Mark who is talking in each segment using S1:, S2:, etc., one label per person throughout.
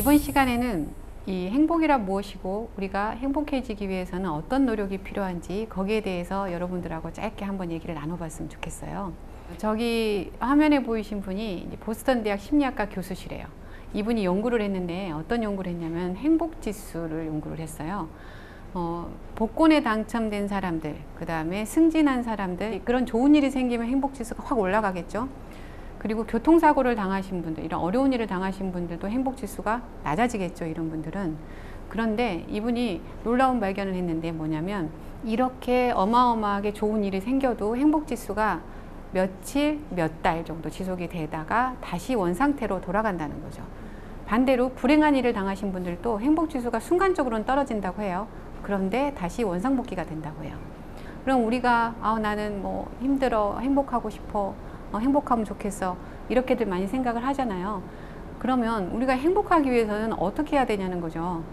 S1: 이번 시간에는 이 행복이란 무엇이고 우리가 행복해지기 위해서는 어떤 노력이 필요한지 거기에 대해서 여러분들하고 짧게 한번 얘기를 나눠봤으면 좋겠어요. 저기 화면에 보이신 분이 보스턴 대학 심리학과 교수시래요. 이분이 연구를 했는데 어떤 연구를 했냐면 행복지수를 연구를 했어요. 복권에 당첨된 사람들, 그 다음에 승진한 사람들, 그런 좋은 일이 생기면 행복지수가 확 올라가겠죠. 그리고 교통사고를 당하신 분들, 이런 어려운 일을 당하신 분들도 행복지수가 낮아지겠죠, 이런 분들은. 그런데 이분이 놀라운 발견을 했는데 뭐냐면 이렇게 어마어마하게 좋은 일이 생겨도 행복지수가 며칠, 몇 달 정도 지속이 되다가 다시 원상태로 돌아간다는 거죠. 반대로 불행한 일을 당하신 분들도 행복지수가 순간적으로는 떨어진다고 해요. 그런데 다시 원상복귀가 된다고 해요. 그럼 우리가 나는 뭐 힘들어, 행복하고 싶어, 행복하면 좋겠어, 이렇게들 많이 생각을 하잖아요. 그러면 우리가 행복하기 위해서는 어떻게 해야 되냐는 거죠.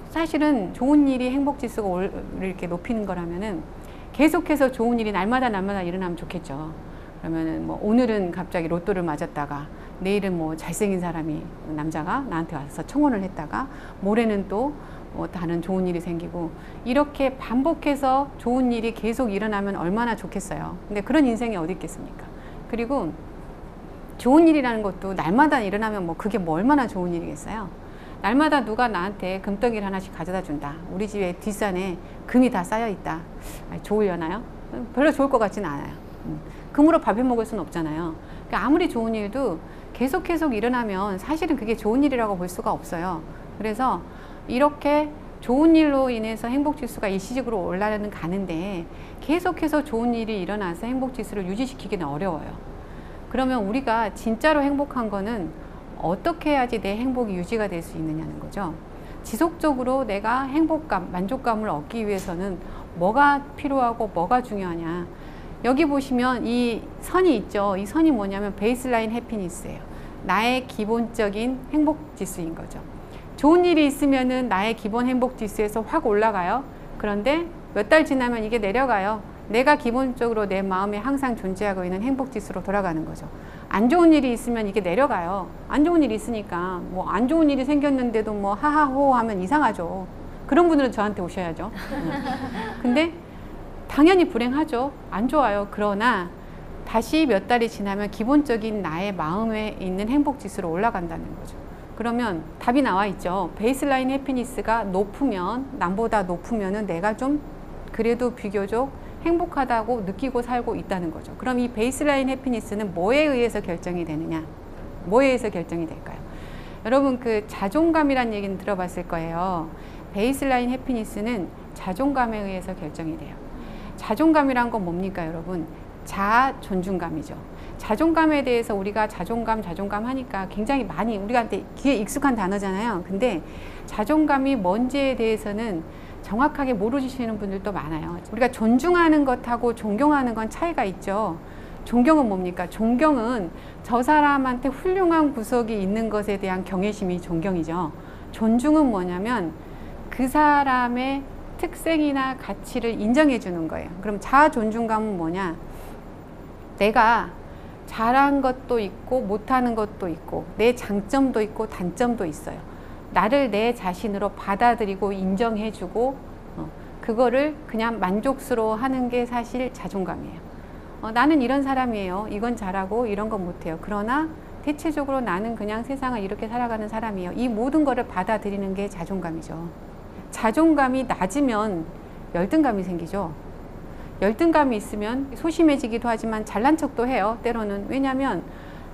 S1: 사실은 좋은 일이 행복지수가 이렇게 높이는 거라면은 계속해서 좋은 일이 날마다 일어나면 좋겠죠. 그러면은 뭐 오늘은 갑자기 로또를 맞았다가 내일은 뭐 잘생긴 사람이, 남자가 나한테 와서 청혼을 했다가 모레는 또 다른 좋은 일이 생기고, 이렇게 반복해서 좋은 일이 계속 일어나면 얼마나 좋겠어요. 근데 그런 인생이 어디 있겠습니까? 그리고 좋은 일이라는 것도 날마다 일어나면 그게 얼마나 좋은 일이겠어요. 날마다 누가 나한테 금덩이를 하나씩 가져다 준다. 우리 집에 뒷산에 금이 다 쌓여 있다. 좋으려나요? 별로 좋을 것 같지는 않아요. 금으로 밥해 먹을 수는 없잖아요. 그러니까 아무리 좋은 일도 계속 일어나면 사실은 그게 좋은 일이라고 볼 수가 없어요. 그래서 이렇게 좋은 일로 인해서 행복지수가 일시적으로 올라가는 가는데 계속해서 좋은 일이 일어나서 행복지수를 유지시키기는 어려워요. 그러면 우리가 진짜로 행복한 거는 어떻게 해야지 내 행복이 유지가 될 수 있느냐는 거죠. 지속적으로 내가 행복감, 만족감을 얻기 위해서는 뭐가 필요하고 뭐가 중요하냐. 여기 보시면 이 선이 있죠. 이 선이 뭐냐면 베이스라인 해피니스예요. 나의 기본적인 행복지수인 거죠. 좋은 일이 있으면은 나의 기본 행복지수에서 확 올라가요. 그런데 몇 달 지나면 이게 내려가요. 내가 기본적으로 내 마음에 항상 존재하고 있는 행복지수로 돌아가는 거죠. 안 좋은 일이 있으면 이게 내려가요. 안 좋은 일이 있으니까 안 좋은 일이 생겼는데도 하하호 하면 이상하죠. 그런 분들은 저한테 오셔야죠. 근데 당연히 불행하죠. 안 좋아요. 그러나 다시 몇 달이 지나면 기본적인 나의 마음에 있는 행복지수로 올라간다는 거죠. 그러면 답이 나와 있죠. 베이스라인 해피니스가 높으면, 남보다 높으면은 내가 좀 그래도 비교적 행복하다고 느끼고 살고 있다는 거죠. 그럼 이 베이스라인 해피니스는 뭐에 의해서 결정이 되느냐? 뭐에 의해서 결정이 될까요? 여러분 그 자존감이란 얘기는 들어봤을 거예요. 베이스라인 해피니스는 자존감에 의해서 결정이 돼요. 자존감이란 건 뭡니까, 여러분? 자아 존중감이죠. 자존감에 대해서 우리가 자존감 하니까 굉장히 많이 우리한테 귀에 익숙한 단어잖아요. 근데 자존감이 뭔지에 대해서는 정확하게 모르시는 분들도 많아요. 우리가 존중하는 것하고 존경하는 건 차이가 있죠. 존경은 뭡니까? 존경은 저 사람한테 훌륭한 구석이 있는 것에 대한 경외심이 존경이죠. 존중은 뭐냐면 그 사람의 특색이나 가치를 인정해 주는 거예요. 그럼 자아 존중감은 뭐냐? 내가 잘한 것도 있고 못하는 것도 있고 내 장점도 있고 단점도 있어요. 나를 내 자신으로 받아들이고 인정해주고 그거를 그냥 만족스러워하는 게 사실 자존감이에요. 나는 이런 사람이에요. 이건 잘하고 이런 건 못해요. 그러나 대체적으로 나는 그냥 세상을 이렇게 살아가는 사람이에요. 이 모든 거를 받아들이는 게 자존감이죠. 자존감이 낮으면 열등감이 생기죠. 열등감이 있으면 소심해지기도 하지만 잘난 척도 해요, 때로는. 왜냐하면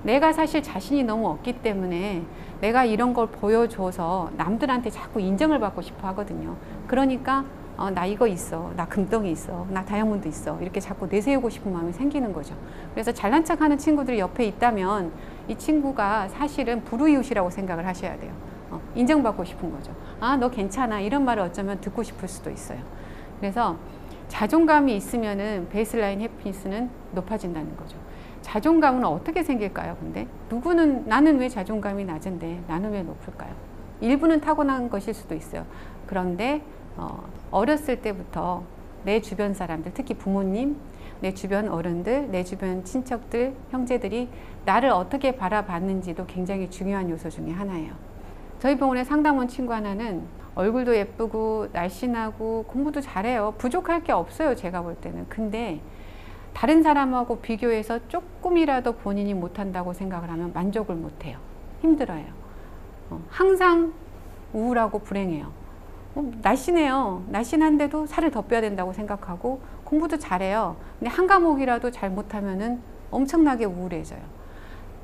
S1: 내가 사실 자신이 너무 없기 때문에 내가 이런 걸 보여줘서 남들한테 자꾸 인정을 받고 싶어 하거든요. 그러니까 나 이거 있어, 나 금덩이 있어, 나 다이아몬드 있어, 이렇게 자꾸 내세우고 싶은 마음이 생기는 거죠. 그래서 잘난 척하는 친구들이 옆에 있다면 이 친구가 사실은 불우이웃이라고 생각을 하셔야 돼요. 인정받고 싶은 거죠. 너 괜찮아, 이런 말을 어쩌면 듣고 싶을 수도 있어요. 그래서 자존감이 있으면은 베이스라인 해피니스는 높아진다는 거죠. 자존감은 어떻게 생길까요? 근데 나는 왜 자존감이 낮은데 나는 왜 높을까요? 일부는 타고난 것일 수도 있어요. 그런데 어렸을 때부터 내 주변 사람들, 특히 부모님, 내 주변 어른들, 내 주변 친척들, 형제들이 나를 어떻게 바라봤는지도 굉장히 중요한 요소 중에 하나예요. 저희 병원에 상담 온 친구 하나는 얼굴도 예쁘고 날씬하고 공부도 잘해요. 부족할 게 없어요, 제가 볼 때는. 근데 다른 사람하고 비교해서 조금이라도 본인이 못한다고 생각을 하면 만족을 못해요. 힘들어요. 항상 우울하고 불행해요. 날씬해요. 날씬한데도 살을 더 빼야 된다고 생각하고 공부도 잘해요. 근데 한 과목이라도 잘 못하면은 엄청나게 우울해져요.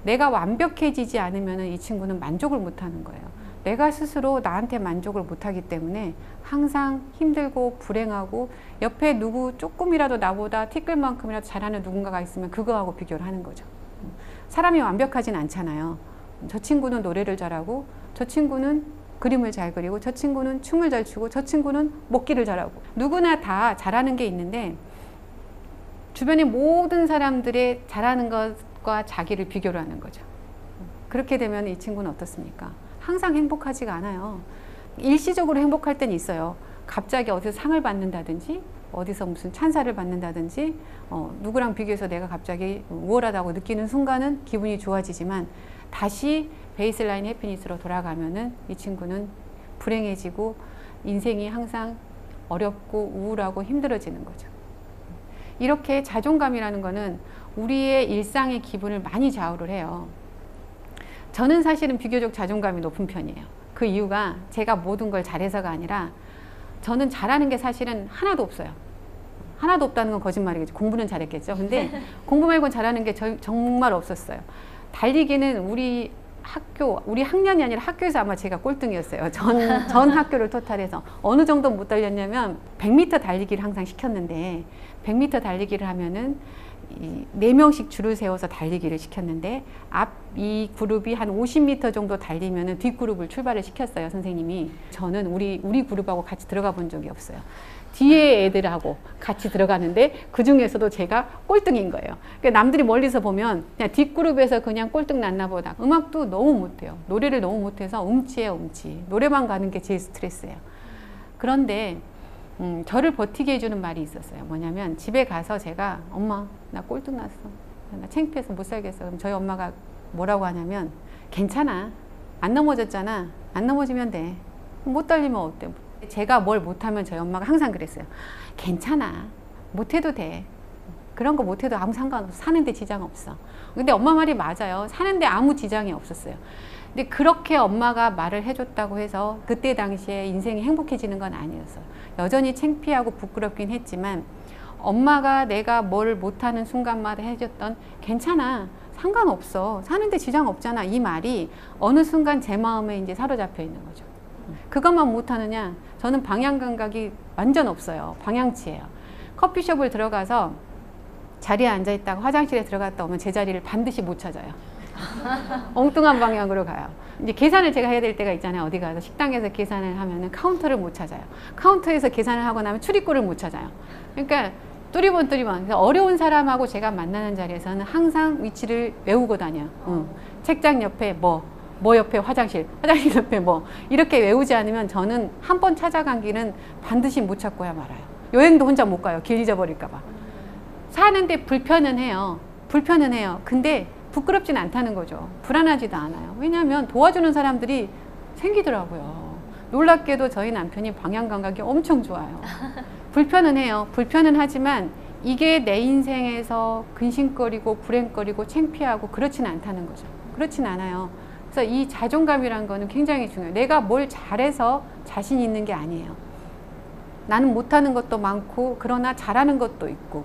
S1: 내가 완벽해지지 않으면 이 친구는 만족을 못하는 거예요. 내가 스스로 나한테 만족을 못하기 때문에 항상 힘들고 불행하고 옆에 누구 조금이라도 나보다 티끌만큼이라도 잘하는 누군가가 있으면 그거하고 비교를 하는 거죠. 사람이 완벽하진 않잖아요. 저 친구는 노래를 잘하고 저 친구는 그림을 잘 그리고 저 친구는 춤을 잘 추고 저 친구는 먹기를 잘하고 누구나 다 잘하는 게 있는데 주변의 모든 사람들의 잘하는 것과 자기를 비교를 하는 거죠. 그렇게 되면 이 친구는 어떻습니까? 항상 행복하지가 않아요. 일시적으로 행복할 때는 있어요. 갑자기 어디서 상을 받는다든지 어디서 무슨 찬사를 받는다든지 누구랑 비교해서 내가 갑자기 우월하다고 느끼는 순간은 기분이 좋아지지만 다시 베이스라인 해피니스로 돌아가면은 이 친구는 불행해지고 인생이 항상 어렵고 우울하고 힘들어지는 거죠. 이렇게 자존감이라는 거는 우리의 일상의 기분을 많이 좌우를 해요. 저는 사실은 비교적 자존감이 높은 편이에요. 그 이유가 제가 모든 걸 잘해서가 아니라 저는 잘하는 게 사실은 하나도 없어요. 하나도 없다는 건 거짓말이겠죠. 공부는 잘했겠죠. 근데 공부 말고는 잘하는 게 정말 없었어요. 달리기는 우리 학년이 아니라 학교에서 아마 제가 꼴등이었어요. 전 학교를 토탈해서. 어느 정도 못 달렸냐면 100m 달리기를 항상 시켰는데 100m 달리기를 하면은 4명씩 줄을 세워서 달리기를 시켰는데 앞 이 그룹이 한 50m 정도 달리면은 뒷 그룹을 출발을 시켰어요, 선생님이. 저는 우리 그룹하고 같이 들어가 본 적이 없어요. 뒤에 애들하고 같이 들어가는데 그 중에서도 제가 꼴등인 거예요. 그러니까 남들이 멀리서 보면 그냥 뒷그룹에서 그냥 꼴등 났나 보다. 음악도 너무 못해요. 노래를 너무 못해서 음치예요, 음치. 노래방 가는 게 제일 스트레스예요. 그런데 저를 버티게 해주는 말이 있었어요. 뭐냐면 집에 가서 제가 엄마 나 꼴등 났어. 나 창피해서 못 살겠어. 그럼 저희 엄마가 뭐라고 하냐면 괜찮아. 안 넘어졌잖아. 안 넘어지면 돼. 못 달리면 어때? 제가 뭘 못하면 저희 엄마가 항상 그랬어요. 괜찮아. 못해도 돼. 그런 거 못해도 아무 상관없어. 사는데 지장 없어. 근데 엄마 말이 맞아요. 사는데 아무 지장이 없었어요. 근데 그렇게 엄마가 말을 해줬다고 해서 그때 당시에 인생이 행복해지는 건 아니었어요. 여전히 창피하고 부끄럽긴 했지만 엄마가 내가 뭘 못하는 순간마다 해줬던 괜찮아. 상관없어. 사는데 지장 없잖아. 이 말이 어느 순간 제 마음에 이제 사로잡혀 있는 거죠. 그것만 못하느냐? 저는 방향 감각이 완전 없어요. 방향치예요. 커피숍을 들어가서 자리에 앉아있다가 화장실에 들어갔다 오면 제 자리를 반드시 못 찾아요. 엉뚱한 방향으로 가요. 이제 계산을 제가 해야 될 때가 있잖아요. 어디 가서 식당에서 계산을 하면은 카운터를 못 찾아요. 카운터에서 계산을 하고 나면 출입구를 못 찾아요. 그러니까 뚜리번. 그래서 어려운 사람하고 제가 만나는 자리에서는 항상 위치를 외우고 다녀요. 책장 옆에 뭐 옆에 화장실 옆에 뭐 이렇게 외우지 않으면 저는 한 번 찾아간 길은 반드시 못 찾고야 말아요. 여행도 혼자 못 가요. 길 잊어버릴까 봐. 사는데 불편은 해요. 근데 부끄럽진 않다는 거죠. 불안하지도 않아요. 왜냐하면 도와주는 사람들이 생기더라고요. 놀랍게도 저희 남편이 방향 감각이 엄청 좋아요. 불편은 해요. 불편은 하지만 이게 내 인생에서 근심거리고 불행거리고 창피하고 그렇진 않다는 거죠. 그렇진 않아요. 그래서 이 자존감이라는 거는 굉장히 중요해요. 내가 뭘 잘해서 자신 있는 게 아니에요. 나는 못하는 것도 많고 그러나 잘하는 것도 있고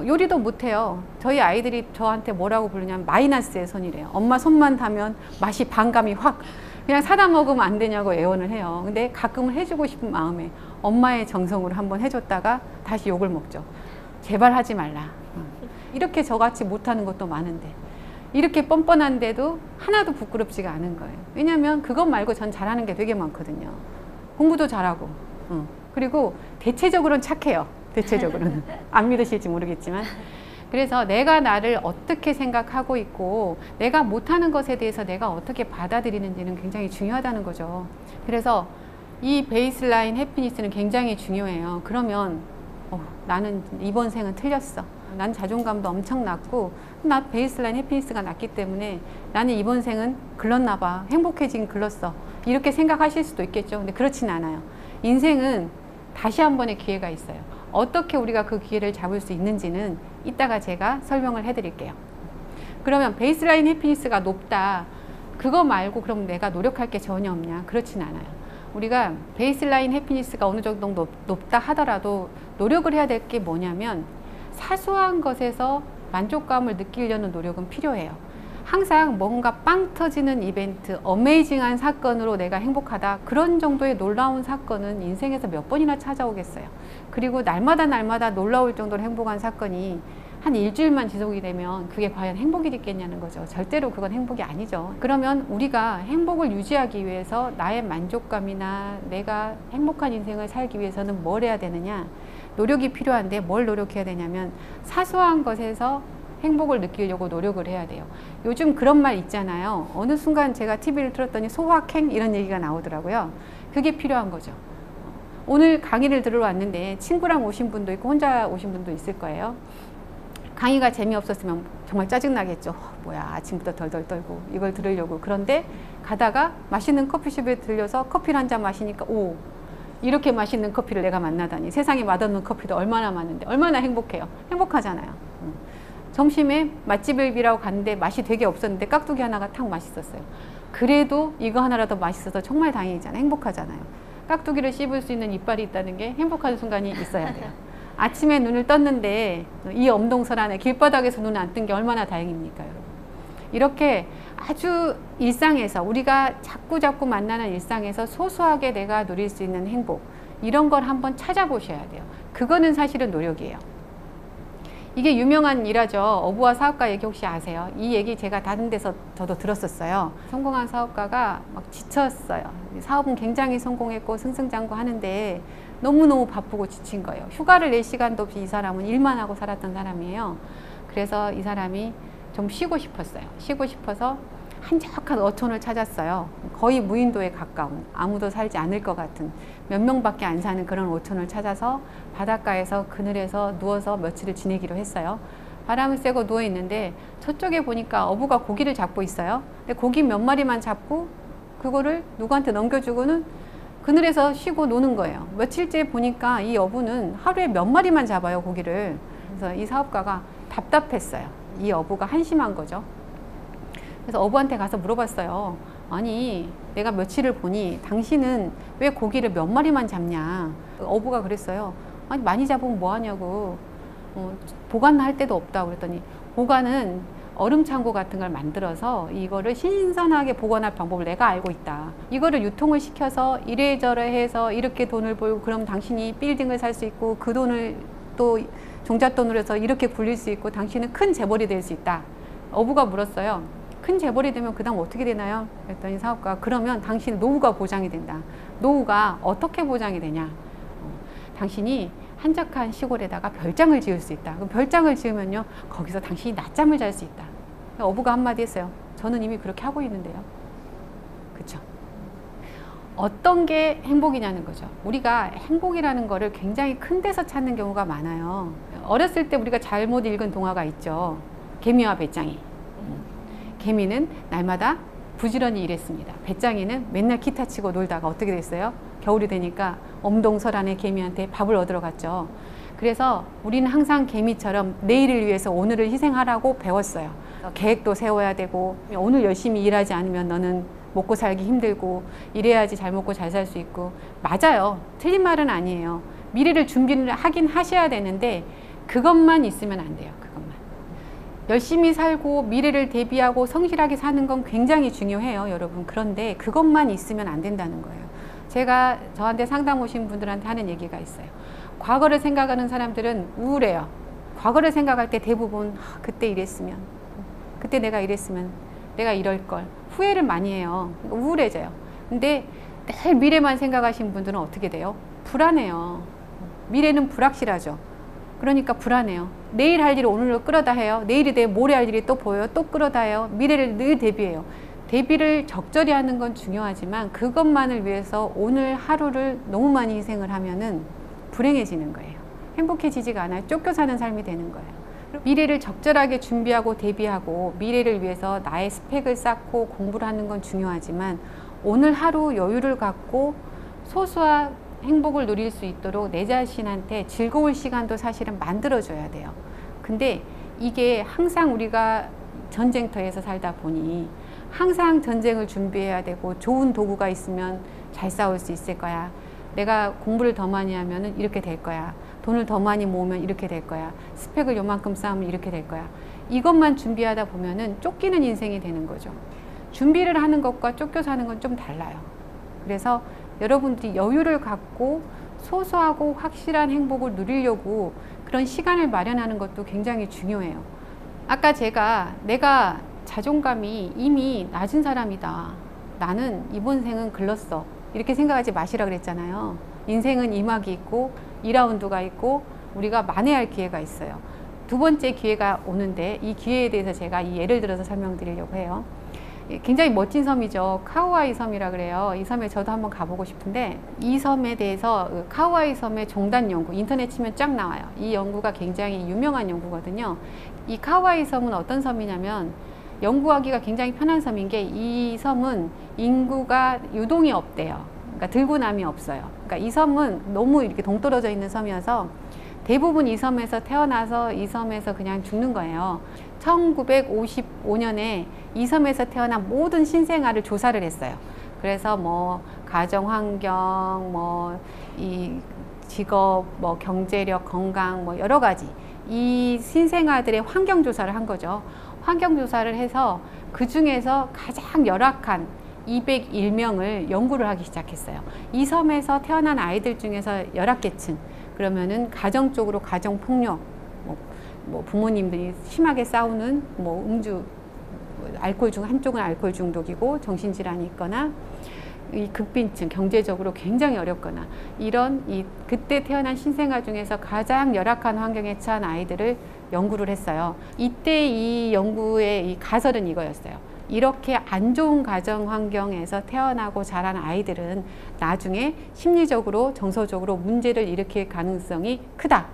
S1: 요리도 못해요. 저희 아이들이 저한테 뭐라고 부르냐면 마이너스의 손이래요. 엄마 손만 닿으면 맛이 반감이 확 그냥 사다 먹으면 안 되냐고 애원을 해요. 근데 가끔은 해주고 싶은 마음에 엄마의 정성으로 한번 해줬다가 다시 욕을 먹죠. 제발 하지 말라. 이렇게 저같이 못하는 것도 많은데 이렇게 뻔뻔한데도 하나도 부끄럽지가 않은 거예요. 왜냐하면 그것 말고 전 잘하는 게 되게 많거든요. 공부도 잘하고 그리고 대체적으로는 착해요. 대체적으로는 안 믿으실지 모르겠지만 그래서 내가 나를 어떻게 생각하고 있고 내가 못하는 것에 대해서 내가 어떻게 받아들이는지는 굉장히 중요하다는 거죠. 그래서 이 베이스라인 해피니스는 굉장히 중요해요. 그러면 나는 이번 생은 틀렸어. 난 자존감도 엄청 낮고 나 베이스라인 해피니스가 낮기 때문에 나는 이번 생은 글렀나 봐. 행복해지긴 글렀어. 이렇게 생각하실 수도 있겠죠. 근데 그렇진 않아요. 인생은 다시 한 번의 기회가 있어요. 어떻게 우리가 그 기회를 잡을 수 있는지는 이따가 제가 설명을 해드릴게요. 그러면 베이스라인 해피니스가 높다. 그거 말고 그럼 내가 노력할 게 전혀 없냐? 그렇진 않아요. 우리가 베이스라인 해피니스가 어느 정도 높다 하더라도 노력을 해야 될 게 뭐냐면 사소한 것에서 만족감을 느끼려는 노력은 필요해요. 항상 뭔가 빵 터지는 이벤트, 어메이징한 사건으로 내가 행복하다. 그런 정도의 놀라운 사건은 인생에서 몇 번이나 찾아오겠어요. 그리고 날마다 놀라울 정도로 행복한 사건이 한 일주일만 지속이 되면 그게 과연 행복이 됐겠냐는 거죠. 절대로 그건 행복이 아니죠. 그러면 우리가 행복을 유지하기 위해서 나의 만족감이나 내가 행복한 인생을 살기 위해서는 뭘 해야 되느냐? 노력이 필요한데 뭘 노력해야 되냐면 사소한 것에서 행복을 느끼려고 노력을 해야 돼요. 요즘 그런 말 있잖아요. 어느 순간 제가 TV를 틀었더니 소확행 이런 얘기가 나오더라고요. 그게 필요한 거죠. 오늘 강의를 들으러 왔는데 친구랑 오신 분도 있고 혼자 오신 분도 있을 거예요. 강의가 재미없었으면 정말 짜증나겠죠. 뭐야 아침부터 덜덜 떨고 이걸 들으려고. 그런데 가다가 맛있는 커피숍에 들려서 커피를 한 잔 마시니까 오, 이렇게 맛있는 커피를 내가 만나다니. 세상에 맛없는 커피도 얼마나 많은데 얼마나 행복해요. 행복하잖아요. 점심에 맛집이라고 갔는데 맛이 되게 없었는데 깍두기 하나가 탁 맛있었어요. 그래도 이거 하나라도 맛있어서 정말 다행이잖아요. 행복하잖아요. 깍두기를 씹을 수 있는 이빨이 있다는 게 행복한 순간이 있어야 돼요. 아침에 눈을 떴는데 이 엄동설 길바닥에서 눈 안 뜬 게 얼마나 다행입니까, 여러분. 이렇게 아주 일상에서 우리가 자꾸 만나는 일상에서 소소하게 내가 누릴 수 있는 행복, 이런 걸 한번 찾아보셔야 돼요. 그거는 사실은 노력이에요. 이게 유명한 일화죠. 어부와 사업가 얘기 혹시 아세요? 이 얘기 제가 다른 데서 저도 들었었어요. 성공한 사업가가 막 지쳤어요. 사업은 굉장히 성공했고 승승장구하는데 너무너무 바쁘고 지친 거예요. 휴가를 낼 시간도 없이 이 사람은 일만 하고 살았던 사람이에요. 그래서 이 사람이 좀 쉬고 싶었어요. 쉬고 싶어서 한적한 어촌을 찾았어요. 거의 무인도에 가까운, 아무도 살지 않을 것 같은, 몇 명밖에 안 사는 그런 어촌을 찾아서 바닷가에서 그늘에서 누워서 며칠을 지내기로 했어요. 바람은 쐬고 누워 있는데 저쪽에 보니까 어부가 고기를 잡고 있어요. 근데 고기 몇 마리만 잡고 그거를 누구한테 넘겨주고는 그늘에서 쉬고 노는 거예요. 며칠째 보니까 이 어부는 하루에 몇 마리만 잡아요, 고기를. 그래서 이 사업가가 답답했어요. 이 어부가 한심한 거죠. 그래서 어부한테 가서 물어봤어요. 아니, 내가 며칠을 보니 당신은 왜 고기를 몇 마리만 잡냐? 어부가 그랬어요. 아니, 많이 잡으면 뭐 하냐고. 보관할 데도 없다고 그랬더니, 보관은 얼음창고 같은 걸 만들어서 이거를 신선하게 보관할 방법을 내가 알고 있다. 이거를 유통을 시켜서 이래저래 해서 이렇게 돈을 벌고 그럼 당신이 빌딩을 살 수 있고 그 돈을 또 종잣돈으로 해서 이렇게 굴릴 수 있고 당신은 큰 재벌이 될 수 있다. 어부가 물었어요. 큰 재벌이 되면 그 다음 어떻게 되나요? 그랬더니 사업가가 그러면 당신 노후가 보장이 된다. 노후가 어떻게 보장이 되냐? 당신이 한적한 시골에다가 별장을 지을 수 있다. 그럼 별장을 지으면요, 거기서 당신이 낮잠을 잘 수 있다. 어부가 한마디 했어요. 저는 이미 그렇게 하고 있는데요. 그쵸? 어떤 게 행복이냐는 거죠. 우리가 행복이라는 거를 굉장히 큰 데서 찾는 경우가 많아요. 어렸을 때 우리가 잘못 읽은 동화가 있죠. 개미와 배짱이. 개미는 날마다 부지런히 일했습니다. 배짱이는 맨날 기타 치고 놀다가 어떻게 됐어요? 겨울이 되니까 엄동설안의 개미한테 밥을 얻으러 갔죠. 그래서 우리는 항상 개미처럼 내일을 위해서 오늘을 희생하라고 배웠어요. 계획도 세워야 되고 오늘 열심히 일하지 않으면 너는 먹고 살기 힘들고 이래야지 잘 먹고 잘 살 수 있고. 맞아요. 틀린 말은 아니에요. 미래를 준비를 하긴 하셔야 되는데 그것만 있으면 안 돼요. 그것만. 열심히 살고 미래를 대비하고 성실하게 사는 건 굉장히 중요해요, 여러분. 그런데 그것만 있으면 안 된다는 거예요. 제가 저한테 상담 오신 분들한테 하는 얘기가 있어요. 과거를 생각하는 사람들은 우울해요. 과거를 생각할 때 대부분 그때 이랬으면, 그때 내가 이랬으면, 내가 이럴 걸 후회를 많이 해요. 우울해져요. 근데 늘 미래만 생각하시는 분들은 어떻게 돼요? 불안해요. 미래는 불확실하죠. 그러니까 불안해요. 내일 할 일을 오늘로 끌어다 해요. 내일이 되면 모레 할 일이 또 보여요. 또 끌어다 해요. 미래를 늘 대비해요. 대비를 적절히 하는 건 중요하지만 그것만을 위해서 오늘 하루를 너무 많이 희생을 하면은 불행해지는 거예요. 행복해지지가 않아요. 쫓겨 사는 삶이 되는 거예요. 미래를 적절하게 준비하고 대비하고 미래를 위해서 나의 스펙을 쌓고 공부를 하는 건 중요하지만 오늘 하루 여유를 갖고 소소한 행복을 누릴 수 있도록 내 자신한테 즐거울 시간도 사실은 만들어줘야 돼요. 근데 이게 항상 우리가 전쟁터에서 살다 보니 항상 전쟁을 준비해야 되고 좋은 도구가 있으면 잘 싸울 수 있을 거야. 내가 공부를 더 많이 하면 이렇게 될 거야. 돈을 더 많이 모으면 이렇게 될 거야. 스펙을 요만큼 쌓으면 이렇게 될 거야. 이것만 준비하다 보면은 쫓기는 인생이 되는 거죠. 준비를 하는 것과 쫓겨 사는 건 좀 달라요. 그래서 여러분들이 여유를 갖고 소소하고 확실한 행복을 누리려고 그런 시간을 마련하는 것도 굉장히 중요해요. 아까 제가 내가 자존감이 이미 낮은 사람이다. 나는 이번 생은 글렀어. 이렇게 생각하지 마시라 그랬잖아요. 인생은 2막이 있고 2라운드가 있고 우리가 만회할 기회가 있어요. 두 번째 기회가 오는데 이 기회에 대해서 제가 이 예를 들어서 설명드리려고 해요. 굉장히 멋진 섬이죠. 카우아이 섬이라 그래요. 이 섬에 저도 한번 가보고 싶은데 이 섬에 대해서 카우아이 섬의 종단 연구 인터넷 치면 쫙 나와요. 이 연구가 굉장히 유명한 연구거든요. 이 카우아이 섬은 어떤 섬이냐면 연구하기가 굉장히 편한 섬인 게 이 섬은 인구가 유동이 없대요. 그러니까 들고남이 없어요. 그러니까 이 섬은 너무 이렇게 동떨어져 있는 섬이어서 대부분 이 섬에서 태어나서 이 섬에서 그냥 죽는 거예요. 1955년에 이 섬에서 태어난 모든 신생아를 조사를 했어요. 그래서 뭐 가정 환경, 뭐 이 직업, 뭐 경제력, 건강, 뭐 여러 가지 이 신생아들의 환경 조사를 한 거죠. 환경 조사를 해서 그 중에서 가장 열악한 201명을 연구를 하기 시작했어요. 이 섬에서 태어난 아이들 중에서 열악계층, 그러면은 가정적으로 가정폭력, 뭐 부모님들이 심하게 싸우는 뭐 음주, 알코올 중 한쪽은 알코올 중독이고 정신질환이 있거나 이 극빈층, 경제적으로 굉장히 어렵거나 이런 그때 태어난 신생아 중에서 가장 열악한 환경에 처한 아이들을 연구를 했어요. 이때 이 연구의 이 가설은 이거였어요. 이렇게 안 좋은 가정 환경에서 태어나고 자란 아이들은 나중에 심리적으로 정서적으로 문제를 일으킬 가능성이 크다.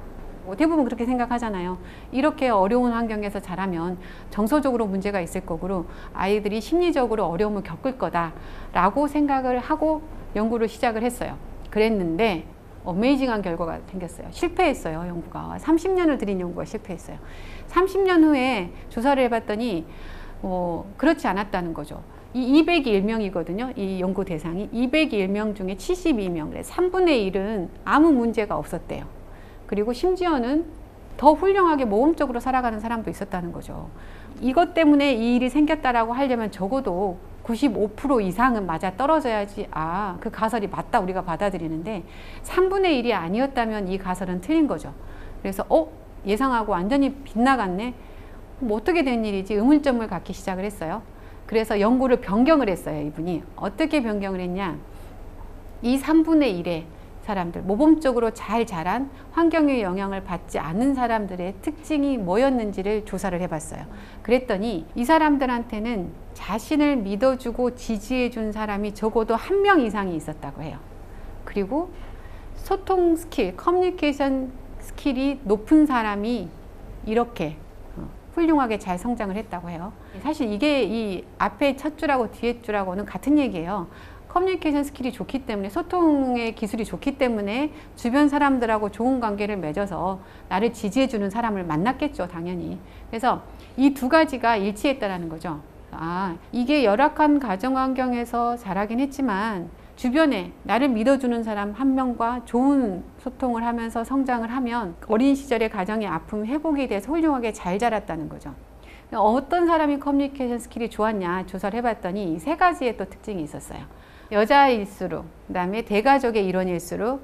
S1: 대부분 그렇게 생각하잖아요. 이렇게 어려운 환경에서 자라면 정서적으로 문제가 있을 거고 아이들이 심리적으로 어려움을 겪을 거다라고 생각을 하고 연구를 시작을 했어요. 그랬는데 어메이징한 결과가 생겼어요. 실패했어요. 연구가 30년을 들인 연구가 실패했어요. 30년 후에 조사를 해봤더니 그렇지 않았다는 거죠. 이 201명이거든요. 이 연구 대상이 201명 중에 72명, 3분의 1은 아무 문제가 없었대요. 그리고 심지어는 더 훌륭하게 모범적으로 살아가는 사람도 있었다는 거죠. 이것 때문에 이 일이 생겼다라고 하려면 적어도 95% 이상은 맞아 떨어져야지 그 가설이 맞다 우리가 받아들이는데 3분의 1이 아니었다면 이 가설은 틀린 거죠. 그래서 예상하고 완전히 빗나갔네. 뭐 어떻게 된 일이지 의문점을 갖기 시작을 했어요. 그래서 연구를 변경을 했어요. 이분이 어떻게 변경을 했냐, 이 3분의 1의 사람들, 모범적으로 잘 자란 환경의 영향을 받지 않는 사람들의 특징이 뭐였는지를 조사를 해봤어요. 그랬더니 이 사람들한테는 자신을 믿어주고 지지해준 사람이 적어도 1명 이상이 있었다고 해요. 그리고 소통 스킬, 커뮤니케이션 스킬이 높은 사람이 이렇게 훌륭하게 잘 성장을 했다고 해요. 사실 이게 이 앞에 첫 줄하고 뒤에 줄하고는 같은 얘기예요. 커뮤니케이션 스킬이 좋기 때문에, 소통의 기술이 좋기 때문에 주변 사람들하고 좋은 관계를 맺어서 나를 지지해주는 사람을 만났겠죠, 당연히. 그래서 이 두 가지가 일치했다는 거죠. 이게 열악한 가정 환경에서 자라긴 했지만 주변에 나를 믿어주는 사람 1명과 좋은 소통을 하면서 성장을 하면 어린 시절의 가정의 아픔 회복에 대해서 훌륭하게 잘 자랐다는 거죠. 어떤 사람이 커뮤니케이션 스킬이 좋았냐 조사를 해봤더니 3가지의 또 특징이 있었어요. 여자일수록, 그 다음에 대가족의 일원일수록,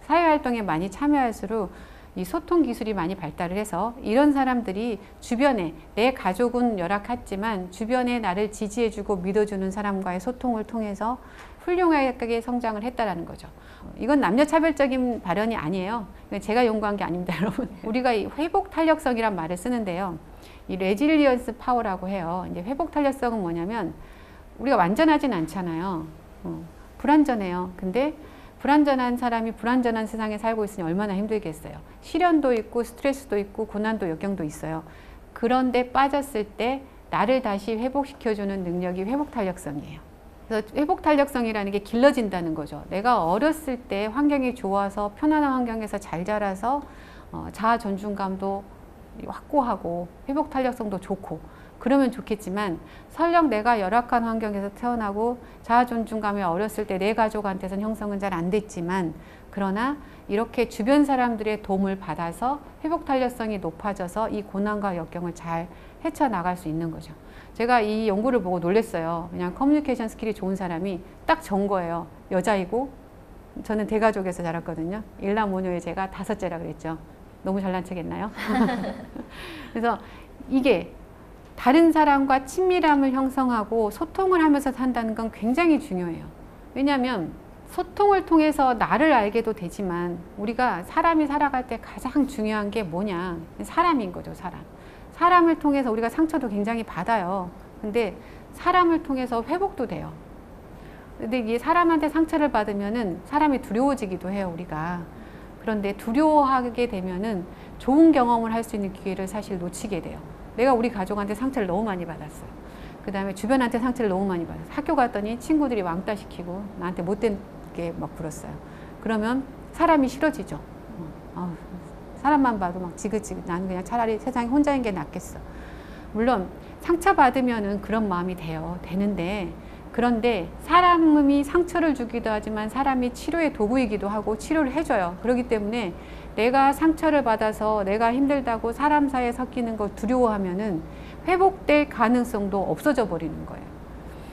S1: 사회활동에 많이 참여할수록 이 소통 기술이 많이 발달을 해서 이런 사람들이 주변에, 내 가족은 열악했지만 주변에 나를 지지해주고 믿어주는 사람과의 소통을 통해서 훌륭하게 성장을 했다라는 거죠. 이건 남녀차별적인 발언이 아니에요. 제가 연구한 게 아닙니다, 여러분. 우리가 이 회복 탄력성이란 말을 쓰는데요. 이 레질리언스 파워라고 해요. 이제 회복 탄력성은 뭐냐면 우리가 완전하진 않잖아요. 불완전해요. 근데 불완전한 사람이 불완전한 세상에 살고 있으니 얼마나 힘들겠어요. 시련도 있고 스트레스도 있고 고난도 역경도 있어요. 그런데 빠졌을 때 나를 다시 회복시켜주는 능력이 회복탄력성이에요. 그래서 회복탄력성이라는 게 길러진다는 거죠. 내가 어렸을 때 환경이 좋아서 편안한 환경에서 잘 자라서 자아 존중감도 확고하고 회복탄력성도 좋고 그러면 좋겠지만 설령 내가 열악한 환경에서 태어나고 자아 존중감이 어렸을 때 내 가족한테선 형성은 잘 안 됐지만 그러나 이렇게 주변 사람들의 도움을 받아서 회복탄력성이 높아져서 이 고난과 역경을 잘 헤쳐나갈 수 있는 거죠. 제가 이 연구를 보고 놀랐어요. 그냥 커뮤니케이션 스킬이 좋은 사람이 딱 전 거예요. 여자이고 저는 대가족에서 자랐거든요. 일남오녀의 제가 다섯째라 그랬죠. 너무 잘난 척했나요? 그래서 이게 다른 사람과 친밀함을 형성하고 소통을 하면서 산다는 건 굉장히 중요해요. 왜냐하면 소통을 통해서 나를 알게도 되지만 우리가 사람이 살아갈 때 가장 중요한 게 뭐냐? 사람인 거죠, 사람. 사람을 통해서 우리가 상처도 굉장히 받아요. 근데 사람을 통해서 회복도 돼요. 근데 이게 사람한테 상처를 받으면은 사람이 두려워지기도 해요, 우리가. 그런데 두려워하게 되면은 좋은 경험을 할 수 있는 기회를 사실 놓치게 돼요. 내가 우리 가족한테 상처를 너무 많이 받았어요. 그 다음에 주변한테 상처를 너무 많이 받았어요. 학교 갔더니 친구들이 왕따 시키고 나한테 못된 게 막 굴었어요. 그러면 사람이 싫어지죠. 사람만 봐도 막 지긋지긋 나는 그냥 차라리 세상에 혼자인 게 낫겠어. 물론 상처받으면은 그런 마음이 되는데 그런데 사람이 상처를 주기도 하지만 사람이 치료의 도구이기도 하고 치료를 해줘요. 그렇기 때문에 내가 상처를 받아서 내가 힘들다고 사람 사이에 섞이는 걸 두려워하면은 회복될 가능성도 없어져 버리는 거예요.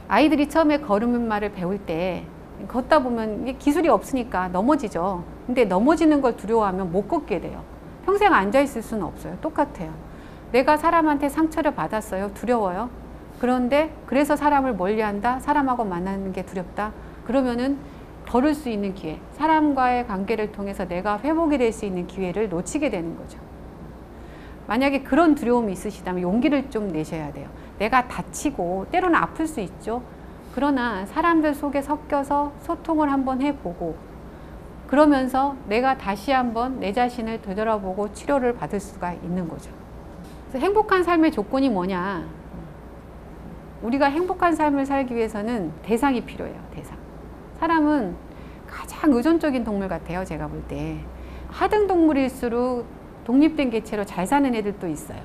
S1: 아이들이 처음에 걸음마를 배울 때 걷다 보면 이게 기술이 없으니까 넘어지죠. 근데 넘어지는 걸 두려워하면 못 걷게 돼요. 평생 앉아 있을 수는 없어요. 똑같아요. 내가 사람한테 상처를 받았어요. 두려워요. 그런데 그래서 사람을 멀리한다. 사람하고 만나는 게 두렵다. 그러면은 걸을 수 있는 기회, 사람과의 관계를 통해서 내가 회복이 될 수 있는 기회를 놓치게 되는 거죠. 만약에 그런 두려움이 있으시다면 용기를 좀 내셔야 돼요. 내가 다치고 때로는 아플 수 있죠. 그러나 사람들 속에 섞여서 소통을 한번 해보고 그러면서 내가 다시 한번 내 자신을 되돌아보고 치료를 받을 수가 있는 거죠. 그래서 행복한 삶의 조건이 뭐냐? 우리가 행복한 삶을 살기 위해서는 대상이 필요해요. 대상. 사람은 가장 의존적인 동물 같아요. 제가 볼 때. 하등동물일수록 독립된 개체로 잘 사는 애들도 있어요.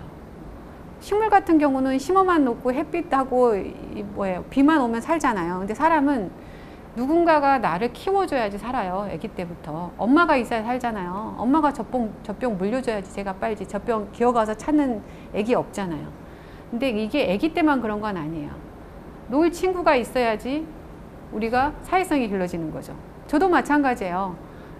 S1: 식물 같은 경우는 심어만 놓고 햇빛하고 비만 오면 살잖아요. 근데 사람은 누군가가 나를 키워줘야지 살아요. 아기 때부터. 엄마가 있어야 살잖아요. 엄마가 젖병 물려줘야지 제가 빨리 젖병 기어가서 찾는 애기 없잖아요. 근데 이게 아기 때만 그런 건 아니에요. 놀 친구가 있어야지 우리가 사회성이 길러지는 거죠. 저도 마찬가지예요.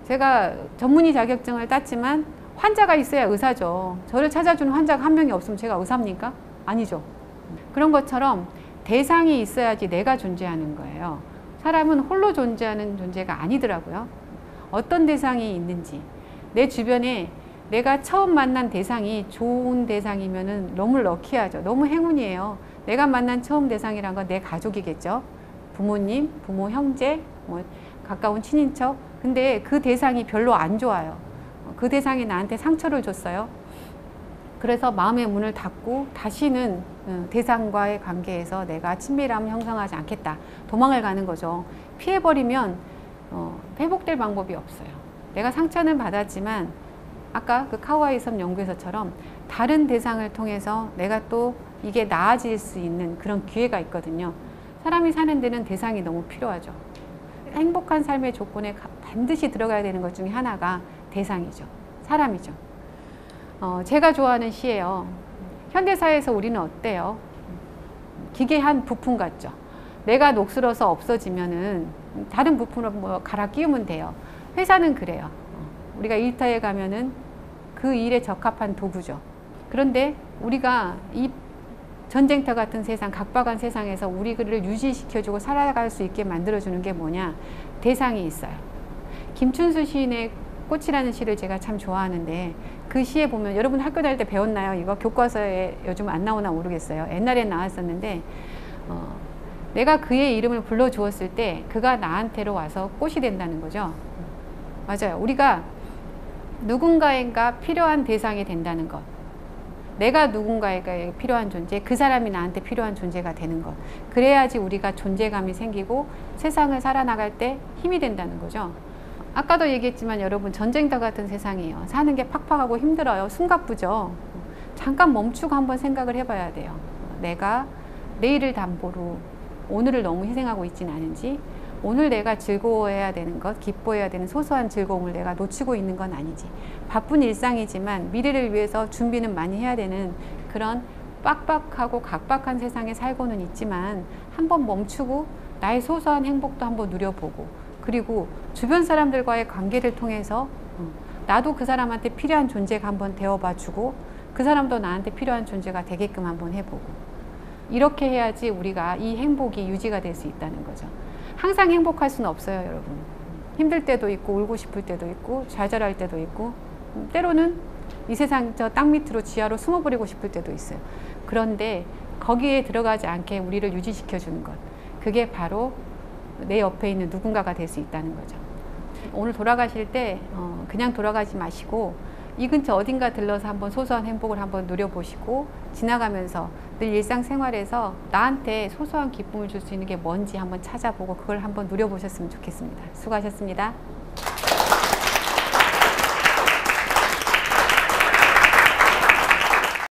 S1: 제가 전문의 자격증을 땄지만 환자가 있어야 의사죠. 저를 찾아주는 환자가 한 명이 없으면 제가 의사입니까? 아니죠. 그런 것처럼 대상이 있어야지 내가 존재하는 거예요. 사람은 홀로 존재하는 존재가 아니더라고요. 어떤 대상이 있는지, 내 주변에 내가 처음 만난 대상이 좋은 대상이면은 너무 럭키하죠. 너무 행운이에요. 내가 만난 처음 대상이란 건 내 가족이겠죠. 부모님, 부모, 형제, 가까운 친인척. 근데 그 대상이 별로 안 좋아요. 그 대상이 나한테 상처를 줬어요. 그래서 마음의 문을 닫고 다시는 대상과의 관계에서 내가 친밀함을 형성하지 않겠다. 도망을 가는 거죠. 피해버리면 회복될 방법이 없어요. 내가 상처는 받았지만 아까 그 카와이 섬 연구에서처럼 다른 대상을 통해서 내가 또 이게 나아질 수 있는 그런 기회가 있거든요. 사람이 사는 데는 대상이 너무 필요하죠. 행복한 삶의 조건에 반드시 들어가야 되는 것 중에 하나가 대상이죠. 사람이죠. 제가 좋아하는 시예요. 현대사회에서 우리는 어때요? 기괴한 부품 같죠. 내가 녹슬어서 없어지면은 다른 부품으로 갈아 끼우면 돼요. 회사는 그래요. 우리가 일터에 가면은 그 일에 적합한 도구죠. 그런데 우리가 이 전쟁터 같은 세상, 각박한 세상에서 우리를 유지시켜주고 살아갈 수 있게 만들어주는 게 뭐냐? 대상이 있어요. 김춘수 시인의 꽃이라는 시를 제가 참 좋아하는데 그 시에 보면 여러분 학교 다닐 때 배웠나요? 이거 교과서에 요즘 안 나오나 모르겠어요. 옛날엔 나왔었는데 내가 그의 이름을 불러주었을 때 그가 나한테로 와서 꽃이 된다는 거죠. 맞아요. 우리가 누군가에게 필요한 대상이 된다는 것. 내가 누군가에게 필요한 존재, 그 사람이 나한테 필요한 존재가 되는 것. 그래야지 우리가 존재감이 생기고 세상을 살아나갈 때 힘이 된다는 거죠. 아까도 얘기했지만 여러분, 전쟁터 같은 세상이에요. 사는 게 팍팍하고 힘들어요. 숨가쁘죠. 잠깐 멈추고 한번 생각을 해봐야 돼요. 내가 내일을 담보로 오늘을 너무 희생하고 있진 않은지, 오늘 내가 즐거워해야 되는 것, 기뻐해야 되는 소소한 즐거움을 내가 놓치고 있는 건 아니지. 바쁜 일상이지만 미래를 위해서 준비는 많이 해야 되는 그런 빡빡하고 각박한 세상에 살고는 있지만 한번 멈추고 나의 소소한 행복도 한번 누려보고, 그리고 주변 사람들과의 관계를 통해서 나도 그 사람한테 필요한 존재가 한번 되어봐주고 그 사람도 나한테 필요한 존재가 되게끔 한번 해보고, 이렇게 해야지 우리가 이 행복이 유지가 될 수 있다는 거죠. 항상 행복할 수는 없어요, 여러분. 힘들 때도 있고 울고 싶을 때도 있고 좌절할 때도 있고 때로는 이 세상 저 땅 밑으로 지하로 숨어버리고 싶을 때도 있어요. 그런데 거기에 들어가지 않게 우리를 유지시켜 주는 것, 그게 바로 내 옆에 있는 누군가가 될 수 있다는 거죠. 오늘 돌아가실 때 그냥 돌아가지 마시고 이 근처 어딘가 들러서 한번 소소한 행복을 한번 누려보시고, 지나가면서 늘 일상생활에서 나한테 소소한 기쁨을 줄 수 있는 게 뭔지 한번 찾아보고 그걸 한번 누려보셨으면 좋겠습니다. 수고하셨습니다.